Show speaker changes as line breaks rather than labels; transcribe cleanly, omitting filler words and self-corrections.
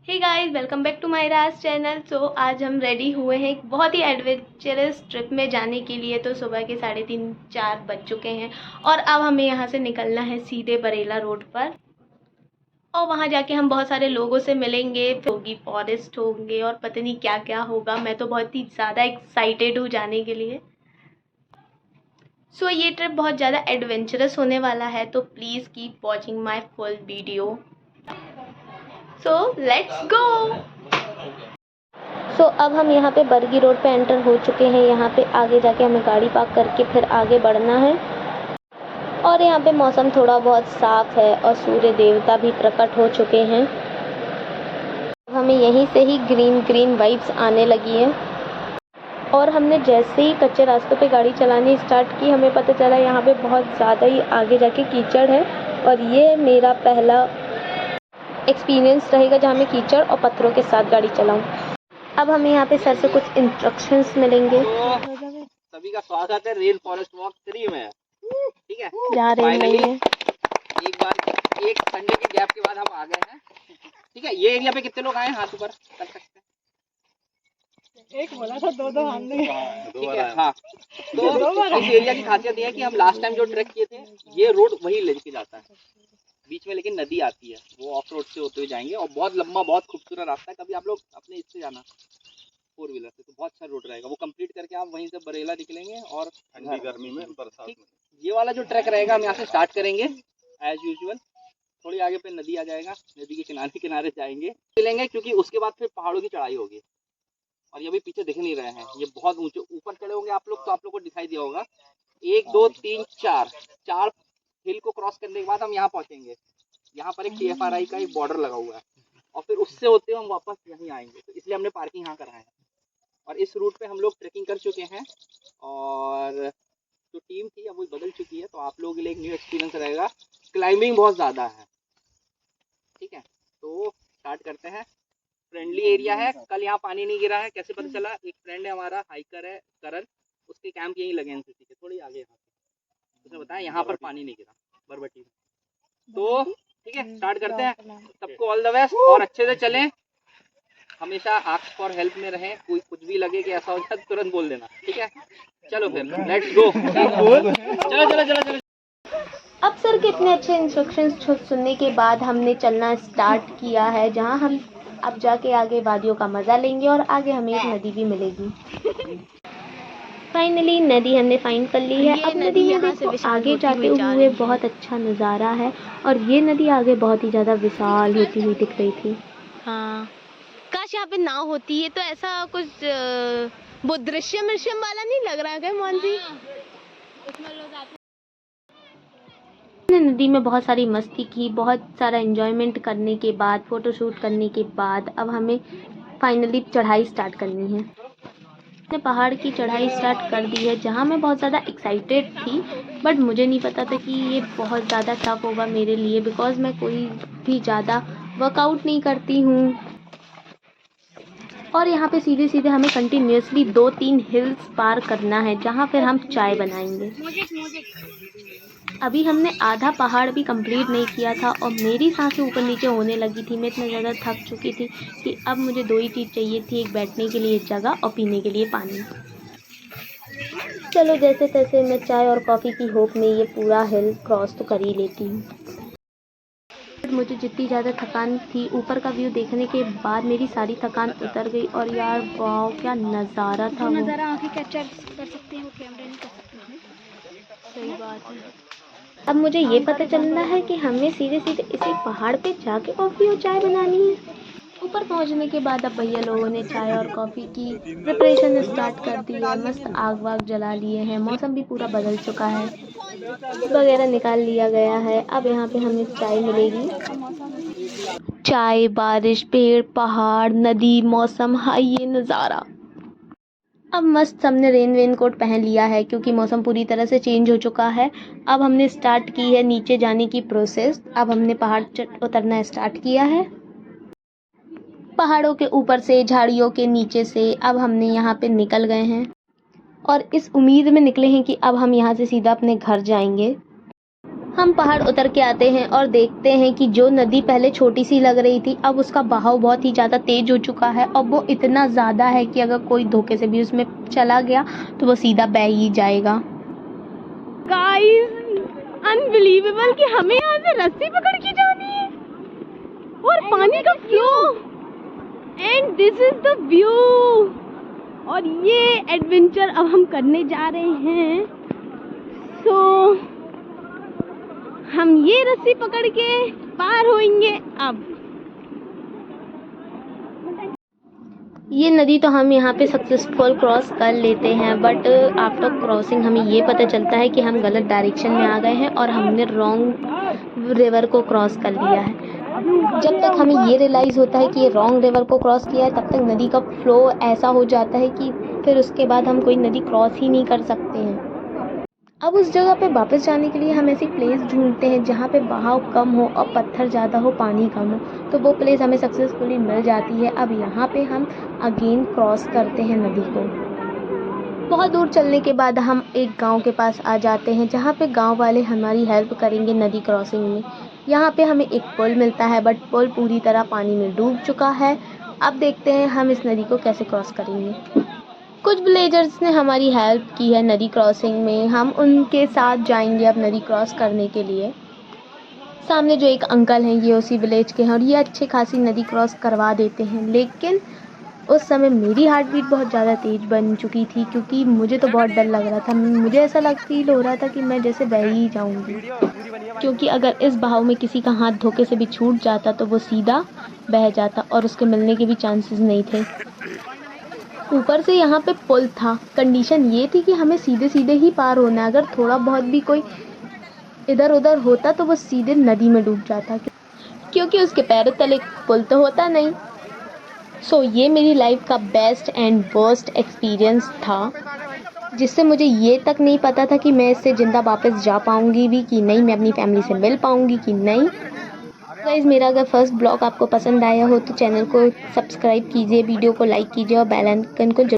Hey guys, welcome back to my Raj channel. So आज हम ready हुए हैं एक बहुत ही एडवेंचरस ट्रिप में जाने के लिए। तो सुबह के 3:30-4 बज चुके हैं और अब हमें यहाँ से निकलना है सीधे बरेला रोड पर। और वहाँ जाके हम बहुत सारे लोगों से मिलेंगे, होगी फॉरेस्ट होंगे और पता नहीं क्या क्या होगा। मैं तो बहुत ही ज़्यादा एक्साइटेड हूँ जाने के लिए। सो ये ट्रिप बहुत ज़्यादा एडवेंचरस होने वाला है, तो please keep watching my full video. So let's go. अब हम यहाँ पे बरगी रोड पे एंटर हो चुके हैं। यहाँ पे आगे जाके हमें गाड़ी पार्क करके फिर आगे बढ़ना है। और यहाँ पे मौसम थोड़ा बहुत साफ है और सूर्य देवता भी प्रकट हो चुके हैं। हमें यहीं से ही ग्रीन ग्रीन वाइब्स आने लगी हैं। और हमने जैसे ही कच्चे रास्तों पे गाड़ी चलानी स्टार्ट की, हमें पता चला यहाँ पे बहुत ज़्यादा ही आगे जाके कीचड़ है। और ये मेरा पहला एक्सपीरियंस रहेगा जहाँ मैं कीचड़ और पत्थरों के साथ गाड़ी चलाऊँ। अब हमें यहाँ पे सर से कुछ इंस्ट्रक्शंस मिलेंगे।
सभी का स्वागत है रेन फॉरेस्ट वॉक 3 में। ठीक है,
जा रहे हैं।
एक संडे के गैप के बाद हम आ गए हैं। ठीक है, ये एरिया पे कितने लोग आए हाथ ऊपर कर सकते हैं?
एक बोला था दो हमने।
ठीक है, हाँ। तो इस एरिया की खासियत ये है कि हम लास्ट टाइम जो ट्रैक किए थे, ये रोड वही लेके जाता है बीच में, लेकिन नदी आती है, वो ऑफ रोड से होते हुए जाएंगे और बहुत लंबा बहुत खूबसूरत रास्ता है। कभी आप लोग अपने इससे जाना 4 व्हीलर से, तो बहुत अच्छा रोड रहेगा। वो कंप्लीट करके आप वहीं से बरेला निकलेंगे और ठंडी गर्मी में बरसात में ये वाला जो ट्रैक रहेगा हम यहाँ से स्टार्ट करेंगे एज यूजुअल। थोड़ी आगे पे नदी आ जाएगा, नदी के किनारे किनारे जाएंगे चलेंगे, क्योंकि उसके बाद फिर पहाड़ों की चढ़ाई होगी। और ये भी पीछे दिख नहीं रहे हैं, ये बहुत ऊंचे ऊपर चढ़े होंगे आप लोग, तो आप लोग को दिखाई दिया होगा। 1 2 3 4 हिल को क्रॉस करने के बाद हम यहाँ पहुंचेंगे। यहाँ पर एक TFRI का एक बॉर्डर लगा हुआ है और फिर उससे होते हुए हम वापस यहीं आएंगे, तो इसलिए हमने पार्किंग यहाँ कराया है। और इस रूट पे हम लोग ट्रेकिंग कर चुके हैं और जो टीम थी अब वो बदल चुकी है, तो आप लोगों के लिए एक न्यू एक्सपीरियंस रहेगा। क्लाइंबिंग बहुत ज़्यादा है। ठीक है, तो स्टार्ट करते हैं। फ्रेंडली एरिया है। कल यहाँ पानी नहीं गिरा है, कैसे पता चला? एक फ्रेंड है हमारा, हाइकर है करण, उसके कैंप यहीं लगे एनसीसी के थोड़ी आगे, यहाँ पे उसने बताया यहाँ पर पानी नहीं गिरा बरबटी में। तो ठीक है, स्टार्ट करते हैं। सबको ऑल द बेस्ट और अच्छे से चलें। हमेशा आस्क फॉर हेल्प में रहें, कोई कुछ भी लगे कि ऐसा हो जाए तुरंत बोल देना। ठीक है, चलो फिर लेट्स गो। चलो चलो चलो चलो।
अब सर के इतने अच्छे इंस्ट्रक्शंस सुनने के बाद हमने चलना स्टार्ट किया है, जहां हम अब जाके आगे वादियों का मज़ा लेंगे और आगे हमें एक नदी भी मिलेगी। फाइनली नदी हमने फाइंड कर ली है। अब नदी में देखो आगे जाते हुए बहुत अच्छा नज़ारा है और ये नदी आगे बहुत ही ज़्यादा विशाल होती हुई दिख रही थी। हाँ, काश यहाँ पे नाव होती है तो ऐसा कुछ वो दृश्यम वाला नहीं लग रहा है मोहन जी? हमने नदी में बहुत सारी मस्ती की, बहुत सारा एंजॉयमेंट करने के बाद, फ़ोटोशूट करने के बाद अब हमें फाइनली चढ़ाई स्टार्ट करनी है। मैंने पहाड़ की चढ़ाई स्टार्ट कर दी है, जहाँ मैं बहुत ज़्यादा एक्साइटेड थी, बट मुझे नहीं पता था कि ये बहुत ज़्यादा टफ होगा मेरे लिए, बिकॉज़ मैं कोई भी ज़्यादा वर्कआउट नहीं करती हूँ। और यहाँ पे सीधे सीधे हमें कंटिन्यूसली 2-3 हिल्स पार करना है, जहाँ फिर हम चाय बनाएंगे। अभी हमने आधा पहाड़ भी कंप्लीट नहीं किया था और मेरी सांसें ऊपर नीचे होने लगी थी। मैं इतना ज़्यादा थक चुकी थी कि अब मुझे 2 ही चीज़ चाहिए थी, एक बैठने के लिए जगह और पीने के लिए पानी। चलो जैसे तैसे मैं चाय और कॉफ़ी की होप में ये पूरा हिल क्रॉस तो कर ही लेती हूँ। मुझे जितनी ज़्यादा थकान थी, ऊपर का व्यू देखने के बाद मेरी सारी थकान उतर गई। और यार वाह, क्या नज़ारा था! वो
नज़ारा आंखें कैप्चर कर सकते हैं, वो कैमरे नहीं कर सकते हैं।
सही बात है। अब मुझे ये पता चलना है कि हमें सीधे सीधे इसी पहाड़ पे जाके कॉफ़ी और चाय बनानी है। ऊपर पहुंचने के बाद अब भैया लोगों ने चाय और कॉफ़ी की प्रिपरेशन स्टार्ट कर दी है। मस्त आग वाग जला लिए हैं, मौसम भी पूरा बदल चुका है, वगैरह निकाल लिया गया है। अब यहाँ पे हमें चाय मिलेगी। चाय, बारिश, पेड़, पहाड़, नदी, मौसम, हाय ये नज़ारा। अब मस्त हमने रेन कोट पहन लिया है क्योंकि मौसम पूरी तरह से चेंज हो चुका है। अब हमने स्टार्ट की है नीचे जाने की प्रोसेस। अब हमने पहाड़ उतरना स्टार्ट किया है, पहाड़ों के ऊपर से, झाड़ियों के नीचे से। अब हमने यहाँ पे निकल गए हैं और इस उम्मीद में निकले हैं कि अब हम यहाँ से सीधा अपने घर जाएंगे। हम पहाड़ उतर के आते हैं और देखते हैं कि जो नदी पहले छोटी सी लग रही थी अब उसका बहाव बहुत ही ज़्यादा तेज हो चुका है और वो इतना ज़्यादा है कि अगर कोई धोखे से भी उसमें चला गया तो वो सीधा बह ही जाएगा। गाइस, अनबिलीवेबल कि हमें यहाँ से रस्सी पकड़ के जानी है और पानी का flow, and this is the view. और ये एडवेंचर अब हम करने जा रहे हैं। सो हम ये रस्सी पकड़ के पार होएंगे। अब ये नदी तो हम यहाँ पे सक्सेसफुल क्रॉस कर लेते हैं, बट आफ्टर क्रॉसिंग हमें ये पता चलता है कि हम गलत डायरेक्शन में आ गए हैं और हमने रॉन्ग रिवर को क्रॉस कर लिया है। जब तक हमें ये रियलाइज़ होता है कि ये रॉन्ग रिवर को क्रॉस किया है तब तक नदी का फ्लो ऐसा हो जाता है कि फिर उसके बाद हम कोई नदी क्रॉस ही नहीं कर सकते हैं। अब उस जगह पे वापस जाने के लिए हम ऐसी प्लेस ढूंढते हैं जहाँ पे बहाव कम हो और पत्थर ज़्यादा हो, पानी कम हो, तो वो प्लेस हमें सक्सेसफुली मिल जाती है। अब यहाँ पे हम अगेन क्रॉस करते हैं नदी को। बहुत दूर चलने के बाद हम एक गांव के पास आ जाते हैं जहाँ पे गांव वाले हमारी हेल्प करेंगे नदी क्रॉसिंग में। यहाँ पे हमें एक पुल मिलता है बट पुल पूरी तरह पानी में डूब चुका है। अब देखते हैं हम इस नदी को कैसे क्रॉस करेंगे। कुछ विलेजर्स ने हमारी हेल्प की है नदी क्रॉसिंग में, हम उनके साथ जाएंगे अब नदी क्रॉस करने के लिए। सामने जो एक अंकल हैं ये उसी विलेज के हैं और ये अच्छे खासी नदी क्रॉस करवा देते हैं, लेकिन उस समय मेरी हार्ट बीट बहुत ज़्यादा तेज़ बन चुकी थी क्योंकि मुझे तो बहुत डर लग रहा था। मुझे ऐसा फील हो रहा था कि मैं जैसे बह ही जाऊंगी, क्योंकि अगर इस बहाव में किसी का हाथ धोखे से भी छूट जाता तो वो सीधा बह जाता और उसके मिलने के भी चांसेस नहीं थे। ऊपर से यहाँ पे पुल था, कंडीशन ये थी कि हमें सीधे सीधे ही पार होना है। अगर थोड़ा बहुत भी कोई इधर उधर होता तो वो सीधे नदी में डूब जाता, क्योंकि उसके पैरों तले पुल तो होता नहीं। सो ये मेरी लाइफ का बेस्ट एंड वर्स्ट एक्सपीरियंस था, जिससे मुझे ये तक नहीं पता था कि मैं इससे ज़िंदा वापस जा पाऊँगी भी कि नहीं, मैं अपनी फैमिली से मिल पाऊँगी कि नहीं। गाइस, मेरा अगर फर्स्ट ब्लॉग आपको पसंद आया हो तो चैनल को सब्सक्राइब कीजिए, वीडियो को लाइक कीजिए और बेल आइकन को